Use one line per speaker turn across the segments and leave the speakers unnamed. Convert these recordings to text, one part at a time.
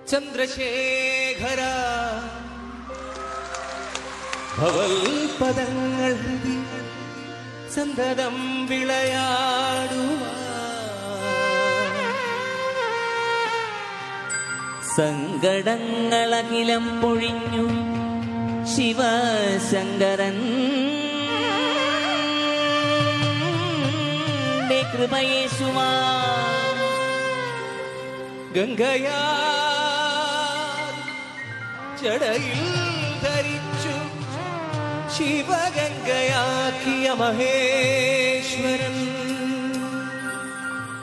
ചന്ദ്രശേഖര ഭവൽപദങ്ങൾ ഹൃദി സന്തതം വിളയാടുവാൻ
സങ്കടങ്ങളകിലം പൊഴിഞ്ഞു ശിവശങ്കരൻ കൃപയേശുവാ
ഗംഗയാ ജടയിൽ ധരിച്ചു ശിവഗംഗയാക്കിയ മഹേശ്വരൻ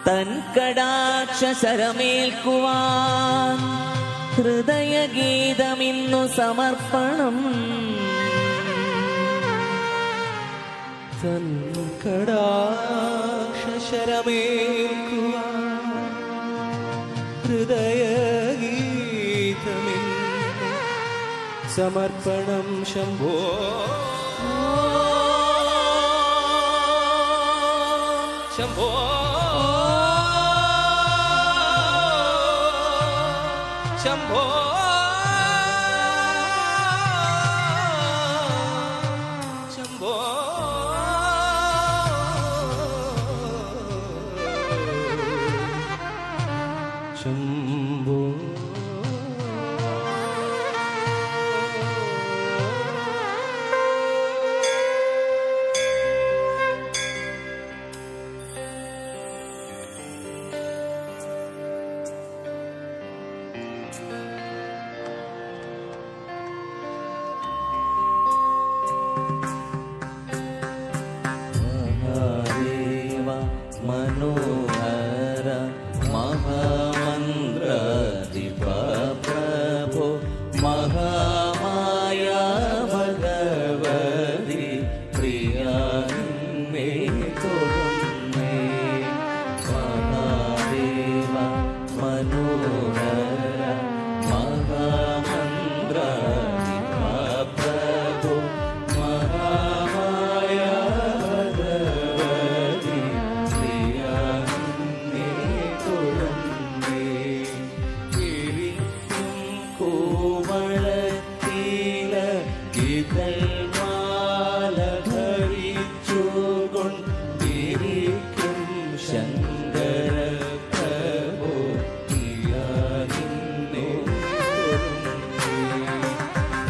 തൻ കടാക്ഷരമേൽക്കുവാൻ ഹൃദയഗീതമിന്നു സമർപ്പണം
തൻ കടാക്ഷരമേൽക്കുവാൻ ഹൃദയഗീതമിന്നു സമർപ്പണം ശംഭോ ശംഭോ ശംഭോ ശംഭോ ശംഭോ
മനോഹര മഹാമന്ത്രദീപ പ്രഭോ മഹാമായ ഭഗവതി പ്രിയാമേ തൊഴുന്നേ മഹാദേവ മനോഹര മഹാമന്ത്രദീപ പ്രഭോ മഹാമായ ശങ്കര പ്രഭോ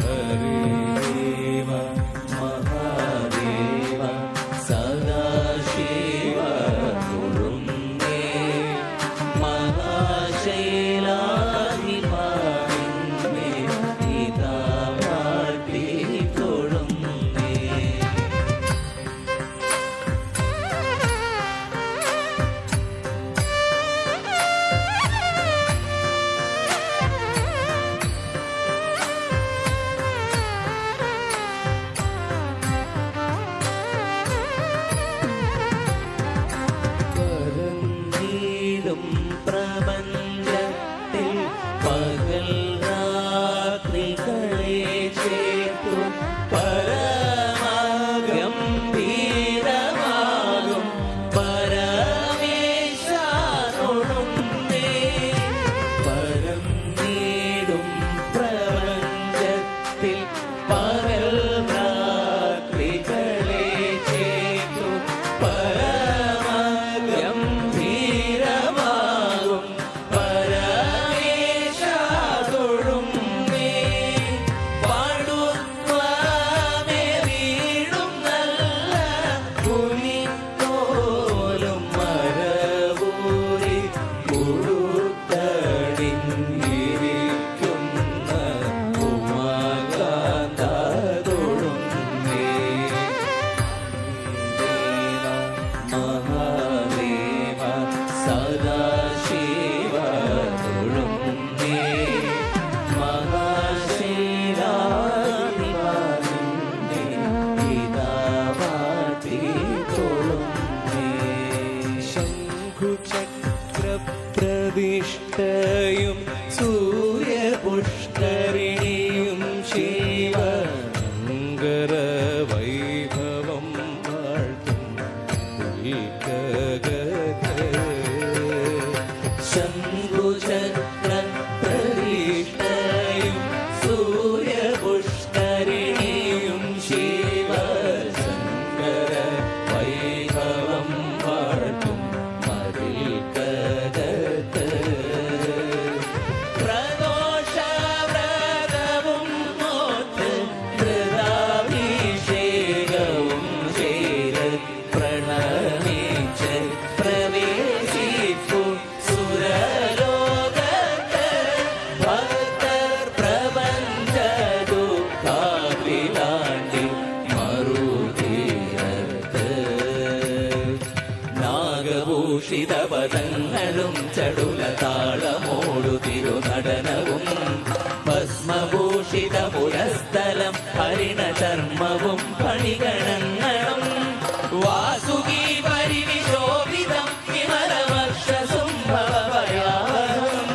ഹരിദേവ മഹാദേവ സദാശിവ തൊഴുന്നേ മഹാശൈലാധിപതിന്മേ ഇതാ വാട്ടി തൊഴുന്നേ പ്രപഞ്ചത്തിൽ പകൽ രാത്രികളെ ചേർത്തു പരമഗംഭീരമാകും പരമേശ്വരനോടുന്നേ പരന്നീടും പ്രപഞ്ചത്തിൽ പകൽ രാത്രികളെ ചേർത്തു
പ്രതിഷ്ഠയും സൂര്യപുഷ്കരിണിയും ശിവശങ്കര വൈഭവം വാഴ്ത്തും ശംഖുചക്ര
പദങ്ങളും ചടുല താളമോടു തിരുനടനവും ഭസ്മഭൂഷിത പുരസ്ഥലം ഹരിണചർമ്മവും പണിഗണങ്ങളും വാസുകി പരിവിശോഭിതം വിമലവർഷസുംഭവയാവനം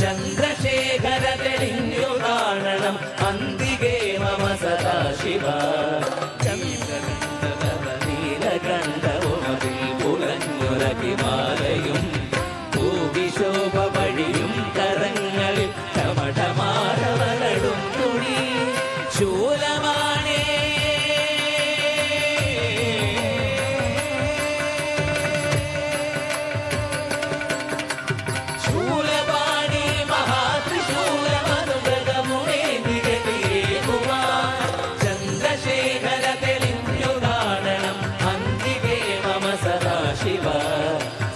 ചന്ദ്രശേഖര തെളിഞ്ഞു കാണണം അന്തികേ മമ സദാശിവ നീലകണ്ഠവും അതിൽ പുലഞ്ഞുരകിമാലയും ഭൂവിശോഭ വഴിയും കരങ്ങളിൽ ചമടമാടവലടും തുണി ശൂലമാണേ ശൂലപാണി മഹാത്രിശൂലമനുമൃഗമുണേന്ദികുമാർ ചന്ദ്രശേഖര തെളിഞ്ഞു കാണണം അന്തികേ മമ സദാശിവ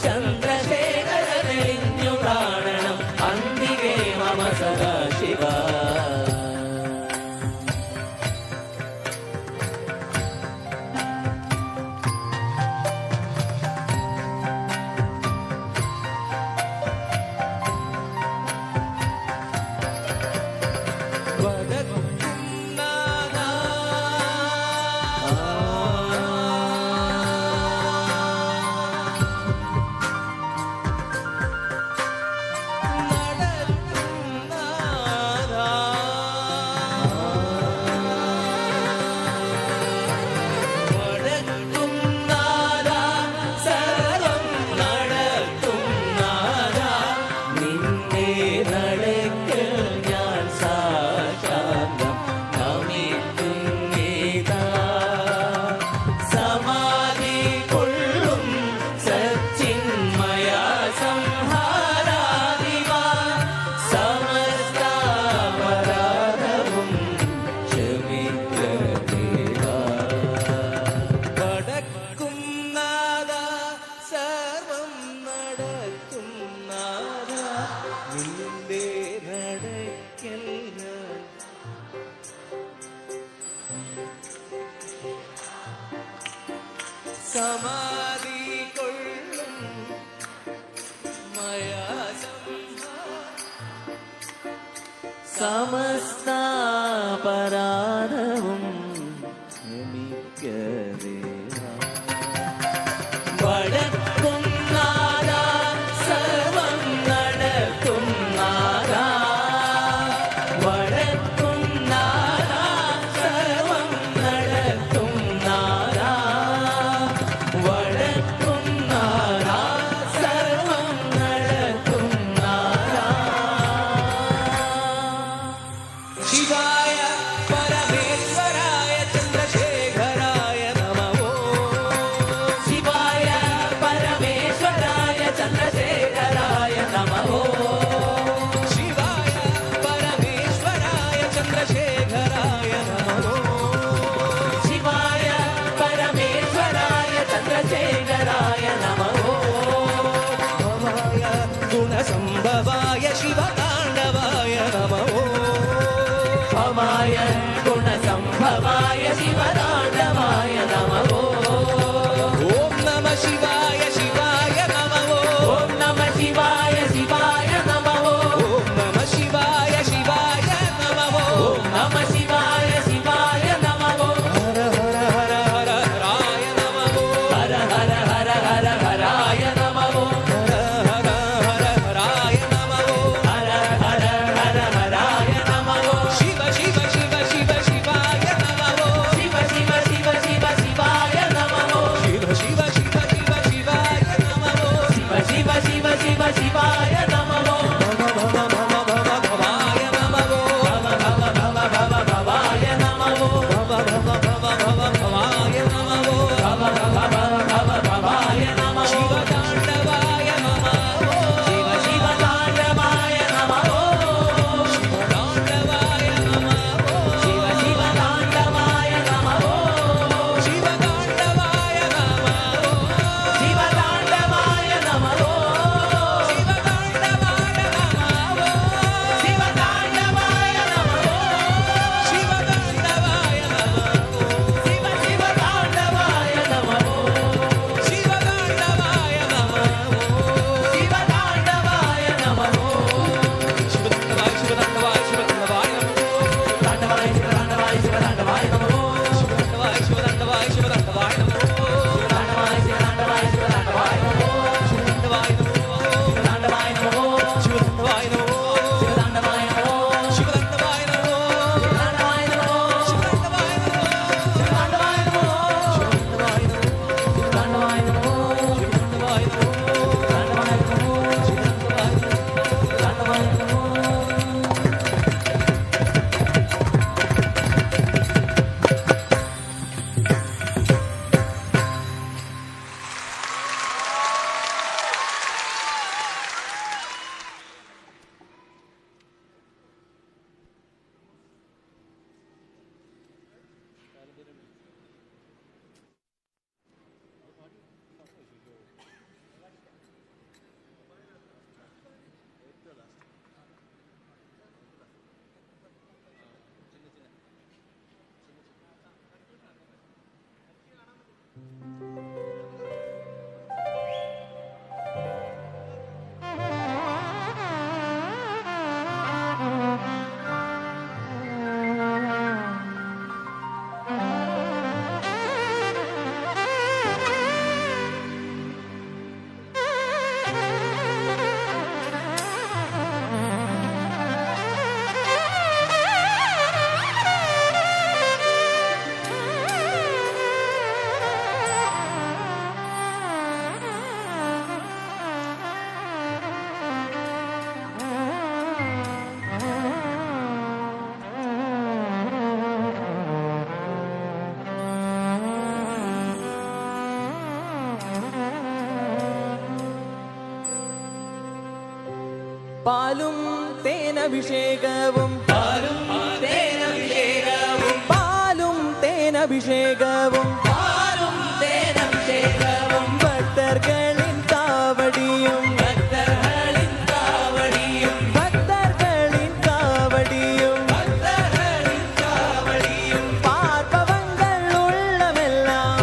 ചന്ദ്രശേഖര തെളിഞ്ഞു കാണണം അന്തികേ മമ സദാശിവ സമാധി കൊള്ളും സമസ്താപരാധവും വടക്കും നാദാ സർവം നടക്കും നാദാ വടക്കും നാദാ സർവം നടക്കും നാദാ വടക്കും നാദാ സർവം നടക്കും നാദാ ശിവായ പരമേശ്വരായ ചന്ദ്രശേഖരായ നമോ ശിവായ പരമേശ്വരായ ചന്ദ്രശേഖരായ നമോ ശിവായ പരമേശ്വരായ ചന്ദ്രശേഖരായ നമോ ശിവായ പരമേശ്വരായ ചന്ദ്രശേഖരായ നമോ ഭവായ ഗുണസംഭവായ ശിവതാണ്ഡവായ നമോ ഭവായ ഗുണസംഭവായ ശിവതാണ്ഡവായ നമോ ഓം നമ ശിവായ ശിവായ നമോ ഓം നമ ശിവായ ശിവായ നമോ ഓം നമ ശിവായ ശിവായ നമോ ഓം നമ ശിവായ ശിവായ നമോ ഹര ഹര ഹര ഹര ഹരായ നമോ ഹര ഹര ഹര ഹര ഹരായ നമോ ഹര ഹര ഹര ഹരായ നമോ ഹര പാലും തേനഭിഷേകവും
പാലും തേനഭിഷേകവും
പാലും തേനഭിഷേകവും
പാലും തേനഭിഷേകവും
ഭക്തർകളിൻ കാവടിയും
ഭക്തർകളിൻ കാവടിയും
ഭക്തർകളിൻ കാവടിയും
ഭക്തർകളിൻ കാവടിയും
പാർപ്പവങ്ങൾ ഉള്ളമെല്ലാം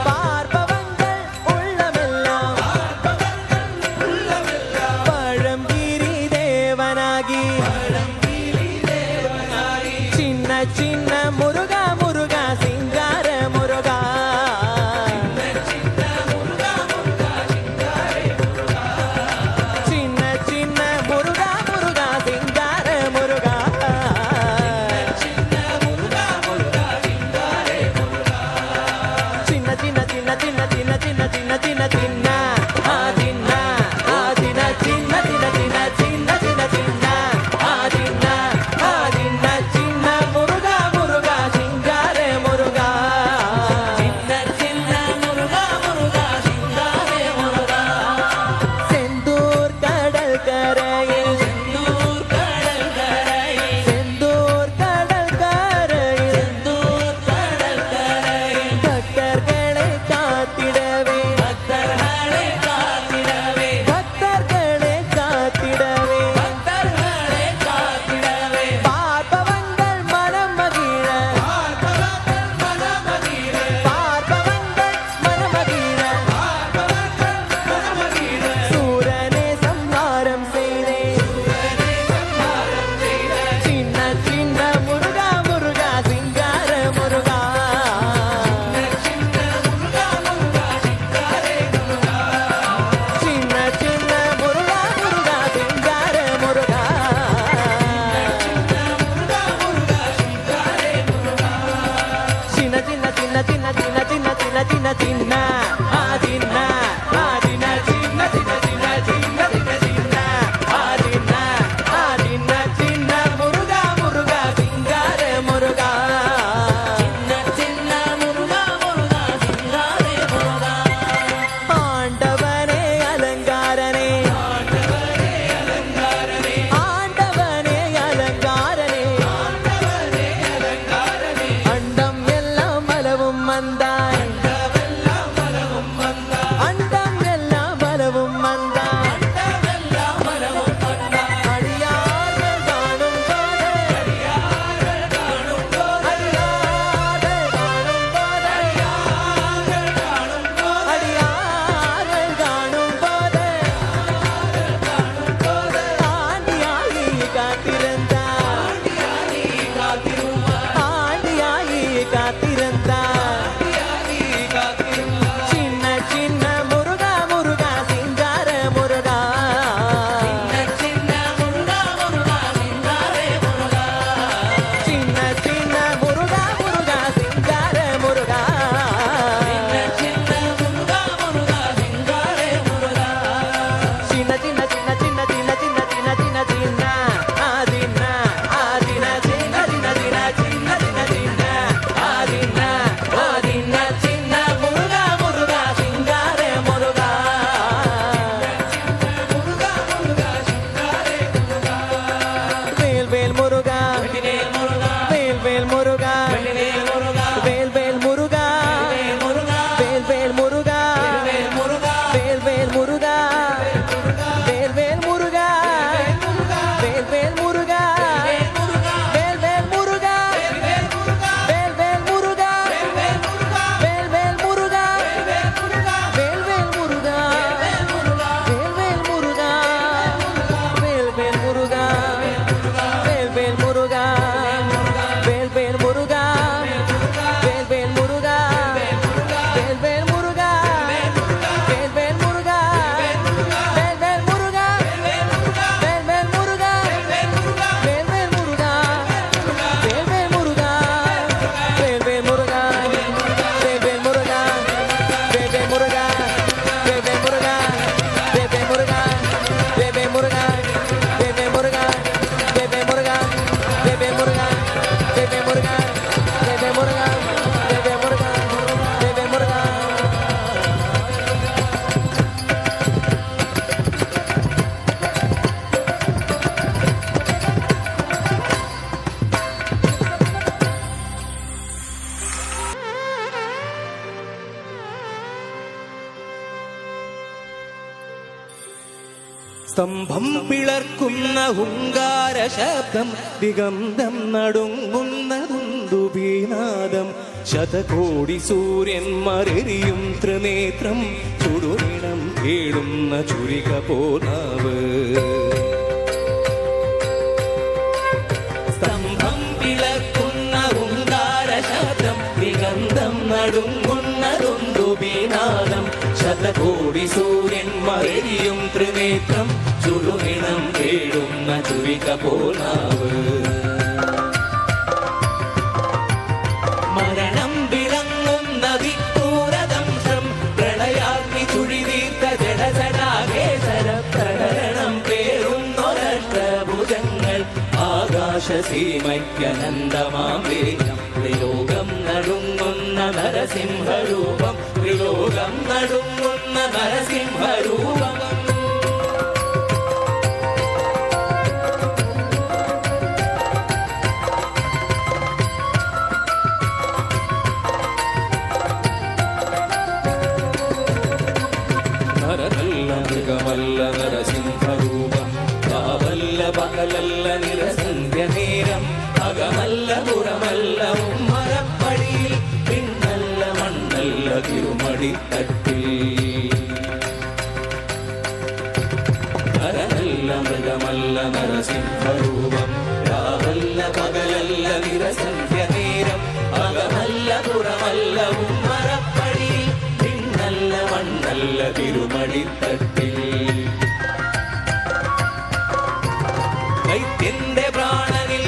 പാർപ്പവങ്ങൾ ഉള്ളമെല്ലാം പഴംകിരി ദേവനാകി ചിന്ന ചിന്ന മുരുക മുരുക സിംഗാര മുരുക ചിന്ന ചിന്ന മുരുക മുരുക സിംഗാര മുരുക ചിന്ന ചിന്ന ചിന്ന ചിന്ന ചിന്ന ചിന്ന ചിന്ന ചിന്ന ചിന്ന ആ ചിന്ന ആ ചിന്ന ചിന്ന ചിന്ന ചിന്ന ചിന്ന ചിന്ന ചിന്ന ആ ചിന്ന ആ ചിന്ന ചിന്ന മുരുക മുരുക സിംഗാര മുരുക
ചിന്ന ചിന്ന മുരുക മുരുക സിംഗാര മുരുക
സെന്തൂർ കടൽ കരയിൽ
സെന്തൂർ കടൽ കരയിൽ
സെന്തൂർ കടൽ കരയിൽ
സെന്തൂർ കടൽ കരയിൽ
ഭക്തർകളെ കാത്തിടവേ
ഭക്തർകളെ കാത്തിടവേ
ഭക്തർകളെ കാത്തിടവേ
ഭക്തർകളെ കാത്തിടവേ
പാർപ്പവങ്ങൾ മനം മകിഴ പാർപ്പവങ്ങൾ മനമകിഴ സൂരനെ സംഹാരം ചെയ്തേ ചിന്ന ചിന്ന മുരുക മുരുക സിംഗാര മുരുക ചിന്ന ചിന്ന മുരുക മുരുക സിംഗാര മുരുക ചിന്ന ചിന്ന ചിന്ന ചിന്ന ചിന്ന ചിന്ന ചിന്ന ചിന്ന ചിന്ന ആ ചിന്ന ആ ചിന്ന ചിന്ന ചിന്ന ചിന്ന ചിന്ന ചിന്ന ചിന്ന ആ ചിന്ന ആ ചിന്ന ചിന്ന മുരുക മുരുക സിംഗാര മുരുക
ചിന്ന ചിന്ന മുരുക മുരുക സിംഗാര മുരുക
ആണ്ടവനെ അലങ്കാരനെ ആണ്ടവനെ അലങ്കാരനെ അണ്ടം എല്ലാം മലവും മന്ദായി സ്തംഭം പിളർക്കുന്ന ഹുങ്കാര ശബ്ദം ദിഗന്ധം നടുങ്ങുന്ന ദുന്ദുഭീനാദം ശതകോടി സൂര്യന്മാരെരിയും ത്രിനേത്രം ചുടുനിണം കേടുന്ന ചുരിക പോനാവ്
സ്തംഭം പിളർക്കുന്ന ഹുങ്കാര ശബ്ദം ദിഗന്ധം നടുങ്ങുന്ന ദുന്ദുഭീനാദം ശതകോടി സൂര്യന്മാരെരിയും ത്രിനേത്രം ചുടുനിണം കേടുന്ന ചുരിക പോനാവ് മരണം വിളങ്ങുന്ന വിക്രൂരദംശം പ്രളയാഗ്നി ചുഴിതീർത്ത ജഡസടാകേസര പ്രകരണം പേറുന്നൊരഷ്ടഭുജങ്ങൾ ആകാശസീമയ്ക്കനന്തമാവേശം ത്രിലോകം നടുങ്ങുന്ന നരസിംഹരൂപം ത്രിലോകം നടുങ്ങുന്ന നരസിംഹരൂപം
നരകല്ല മൃഗമല്ല നരസിംഹരൂപം രാവല്ല പകലല്ല നിരസന്ധ്യനേരം അകമല്ല പുറമല്ല ഉമ്മറപ്പടിയിൽ പിന്നല്ല മണ്ണല്ല തിരുമടിത്തട്ടിൽ നരകല്ല മൃഗമല്ല നരസിംഹരൂപം രാവല്ല പകലല്ല നിരസന്ധ്യനേരം അകമല്ല പുറമല്ല ഉമ്മറപ്പടിയിൽ പിന്നല്ല മണ്ണല്ല തിരുമടിത്തട്ടിൽ ദൈത്യന്റെ പ്രാണനിൽ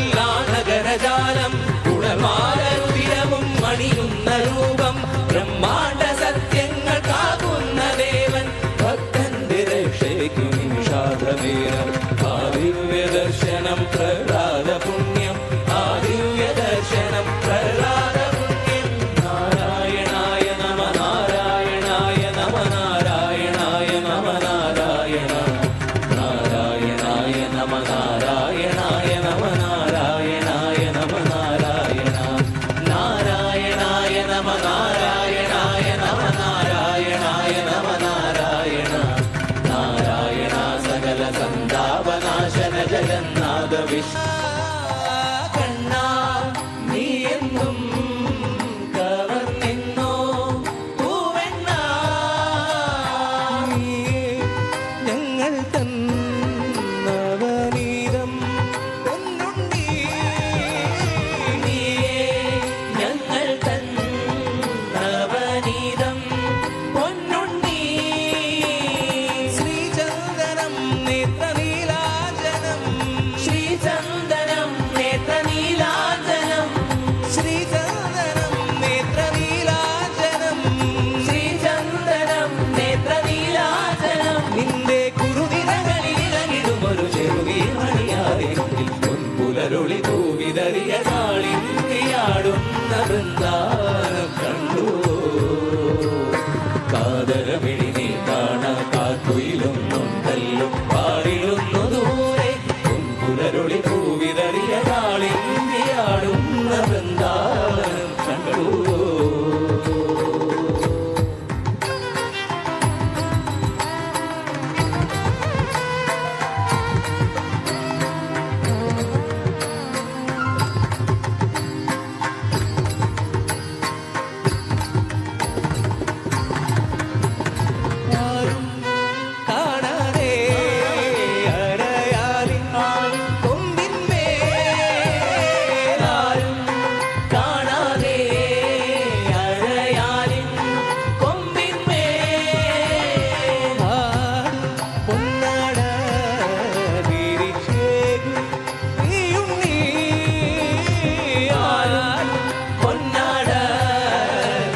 നഗരജാലം കുടമാലരുതിരവും അണിയുന്ന രൂപം ബ്രഹ്മാണ്ട സത്യങ്ങൾ കാക്കുന്ന ദേവൻ ഭക്തന്റെ രക്ഷയ്ക്കു നിമിഷാതമേരം ആദിവ്യ ദർശനം പ്രഹ്ലാദ പുണ്യം ആദിവ്യ ദർശനം പ്രഹ്ലാദ പുണ്യം നാരായണായ നമ നാരായണായ നമ നാരായണായ നമ നാരായണ നാരായണായ നമ നാരായണായ നമ നാരായണായ നമ നാരായണ നാരായണായ നമ നാരായണായ നമ നാരായണായ നമ നാരായണ നാരായണ സകല സന്താപനാശന ജഗന്നാഥ വിഷ്ണു കണ്ണാ നീ എന്നും കവർന്നെന്നോ പൂവെണ്ണ ഞങ്ങൾ തന്നവനീതം പൊന്നുണ്ണി
നീയേ ഞങ്ങൾ തന്നവനീതം പൊന്നുണ്ണി
ശ്രീചന്ദനം നേത്രനീലാഞ്ജനം
ശ്രീചന്ദനം നേത്രനീലാഞ്ജനം
ശ്രീചന്ദനം നേത്രനീലാഞ്ജനം
ശ്രീചന്ദനം നേത്രനീലാഞ്ജനം
നിന്റെ
കുറുനിരകളിലിറങ്ങിടുമൊരു ചെറുകീർമണിയാതെ
പുലരൊളി തൂവിതറിയ
കാളിന്തിയാടുന്ന വൃന്ദാവനം
കണ്ടു കാതരമിഴിനെ കാണാ കാക്കുയിലൊന്നുണ്ടല്ലോ പാടിടുന്നു ദൂരെ പുലരൊളി തൂവിതറിയ
കാളിന്തിയാടുന്ന വൃന്ദാവനം
കണ്ടു ആരും കാണാതെ അരയാലിൻ കൊമ്പിന്മേലാരും
കാണാതെ അഴയാലിൻ കൊമ്പിന്മേൽ
പൊന്നാട തിരിച്ചേകു നീയുണ്ണി
പൊന്നാട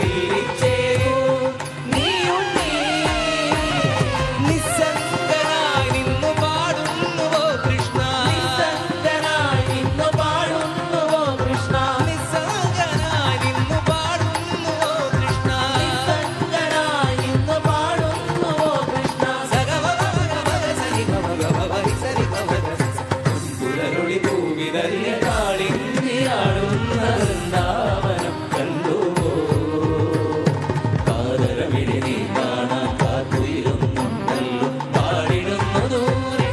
വിരിച്ചേകൂ നീയുണ്ണി
നിസ്സംഗനായി നിന്നു പാടുന്നുവോ കൃഷ്ണ
നിസ്സംഗനായി ഇന്നു പാടുന്നുവോ കൃഷ്ണ
നിസ്സംഗനായി നിന്നു പാടുന്നുവോ കൃഷ്ണ
നിസ്സംഗനായി ഇന്നു പാടുന്നുവോ കൃഷ്ണ
പുലരൊളി പൂവിതറിയ
കാളിന്തിയാടുന്ന വൃന്ദാവനം
കണ്ടുപോ കാതരമിഴി നീ കാണാൻ കാത്തുയിരുന്നുണ്ടല്ലോ പാടിടുന്നു ദൂരെ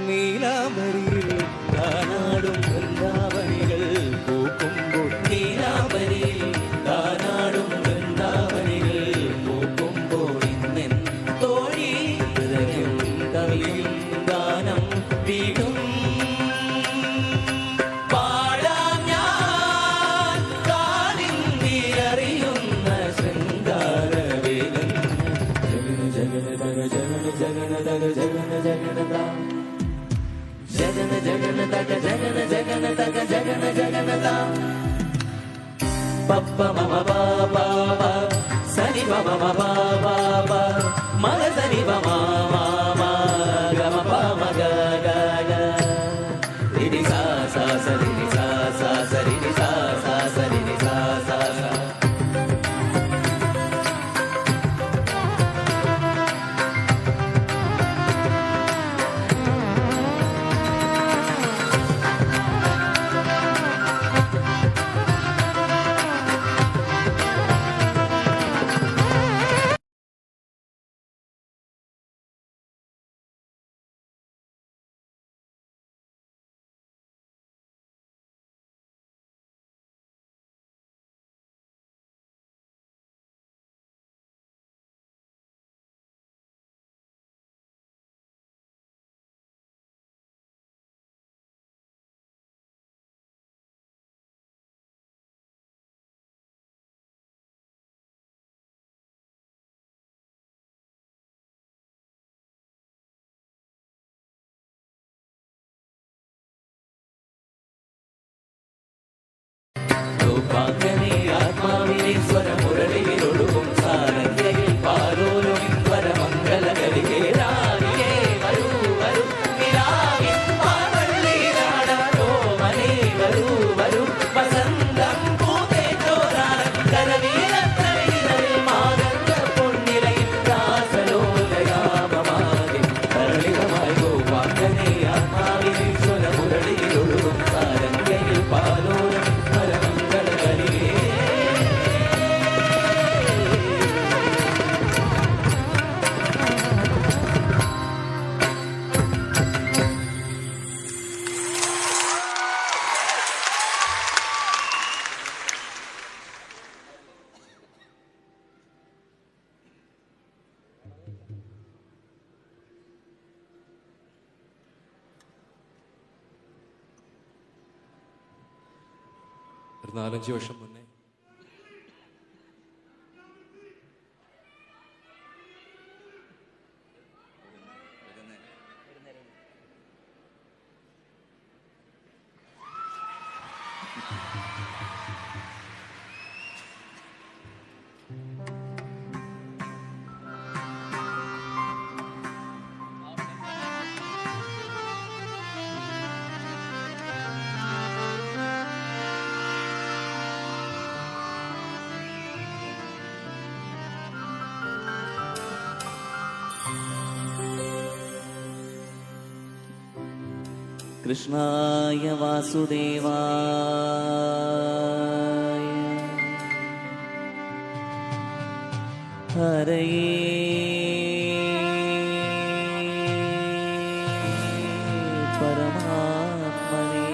നീലാംബരിയിൽ താനാടും വൃന്ദാവനികൾ പൂക്കുമ്പോൾ
നീലാംബരിയിൽ താനാടും വൃന്ദാവനികൾ പൂക്കുമ്പോൾ ഇന്നെൻ തോഴി ഹൃദയം കവിയും ഗാനം വീടും പാടാം ഞാൻ കാതിന്തിയറിയുന്ന ശൃംഗാരവേഗം ജഗന ജഗന തക ജഗന ജഗനത ജഗന ജഗന തക ജഗന ജഗന തക ജഗന ജഗനത പപ്പ മമ ബാബ സനി മമ ബാബ മഗ സനി മമ ഗമ പമ ഗ ഗ ഗ രിരി സ സ സ രിരി സ സ സ രിരി സ സ സ രിരി സ സ സ ഗോപാംഗനെ ആത്മാവിനെ സ്വരമുരളിയിലൊഴുകും സാരംഗയിൽ പാലോലും സ്വരമംഗലകളികേ രാവിലെ വരൂ വരൂ നിലാവിൻ പാവള്ളിയിലാടാനോ മനെ വരൂ വരൂ വസന്തം പൂതേറ്റോരാൻ കരവീരത്തലയിൽ മാതൃക പൊന്നിലയിൽ രാസലോലയാമമാകെ തരളിതമായി ഗോപാംഗനെ ആത്മാവിനെ സ്വരമുരളിയിലൊഴുകും സാരംഗയിൽ പാലോലും
ഒരു 4-5 വർഷം മുന്നേ
കൃഷ്ണായ വാസുദേവായ ഹരയേ പരമാത്മനേ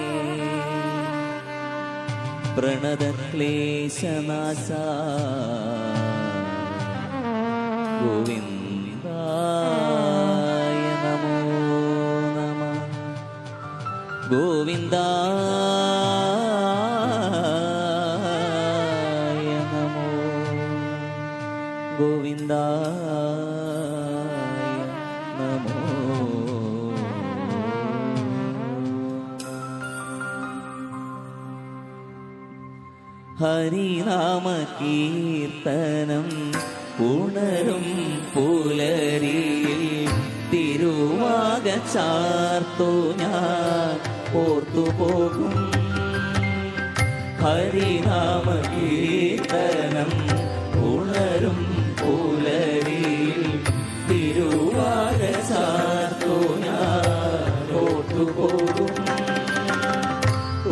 പ്രണതക്ലേശനാശ ഗോവിന്ദായ നമോ നമഃ ഗോവിന്ദായ നമോ ഗോവിന്ദായ നമോ ഹരിനാമ കീർത്തനം ഉണരും പുലരിയിൽ തിരുവാക ചാർത്തു ഞാൻ ഓർത്തുപോകും ഹരിനാമ കീർത്തനം ഉണരും പുലരിയിൽ തിരുവാക ചാർത്തു ഞാൻ ഓർത്തുപോകും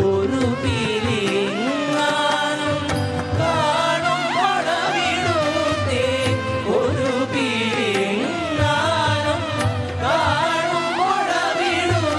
ഒരു പിരിങ്ങാനും കാണും മഴവിടുത്തേ ഒരു പിരിങ്ങാനും കാണും മഴവിടുത്തേ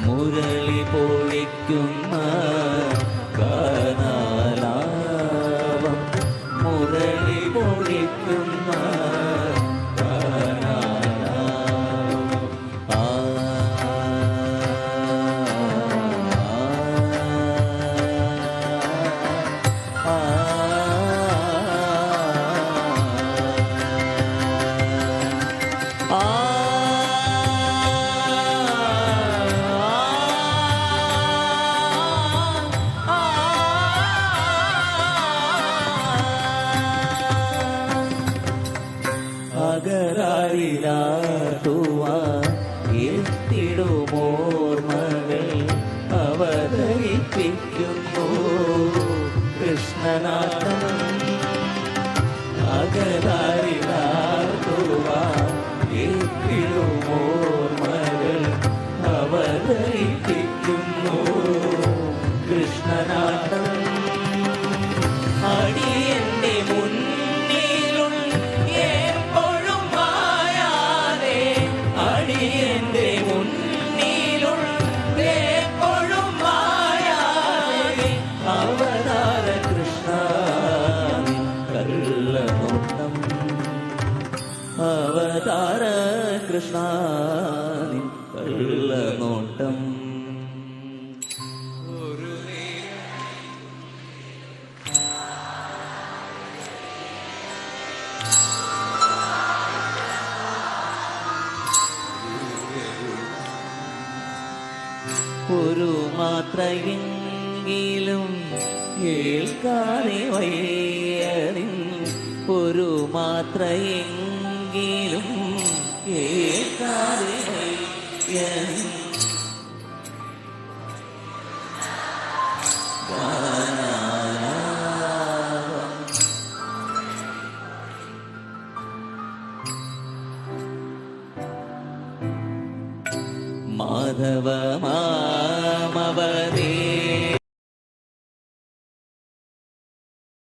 മുരളി പൊഴിക്കുന്ന ഗാനാലാപം മുരളി പൊഴിക്കുന്ന ഗാനാലാപം ആ എത്തിടുമോർമകൾ അവതരിപ്പിക്കുന്നു കൃഷ്ണനാഥൻ എത്തിടുമോർമകൾ അവതരിപ്പിക്കുന്നു കൃഷ്ണനാഥൻ അടിയന്റെ മുന്നിലുൾ എപ്പോഴും മായാതെ അടിയന്റെ മുന്നിലുൾ എപ്പോഴും മായാതെ അവതാര കൃഷ്ണ കള്ളനോട്ടം അവതാര കൃഷ്ണ കള്ളനോട്ടം ഒരു മാത്രയെങ്കിലും കേൾക്കാതെ വയ്യതിൻ ഒരു മാത്രയെങ്കിലും കേൾക്കാതെ വയ്യതിൻ മാധവ മാമവതേ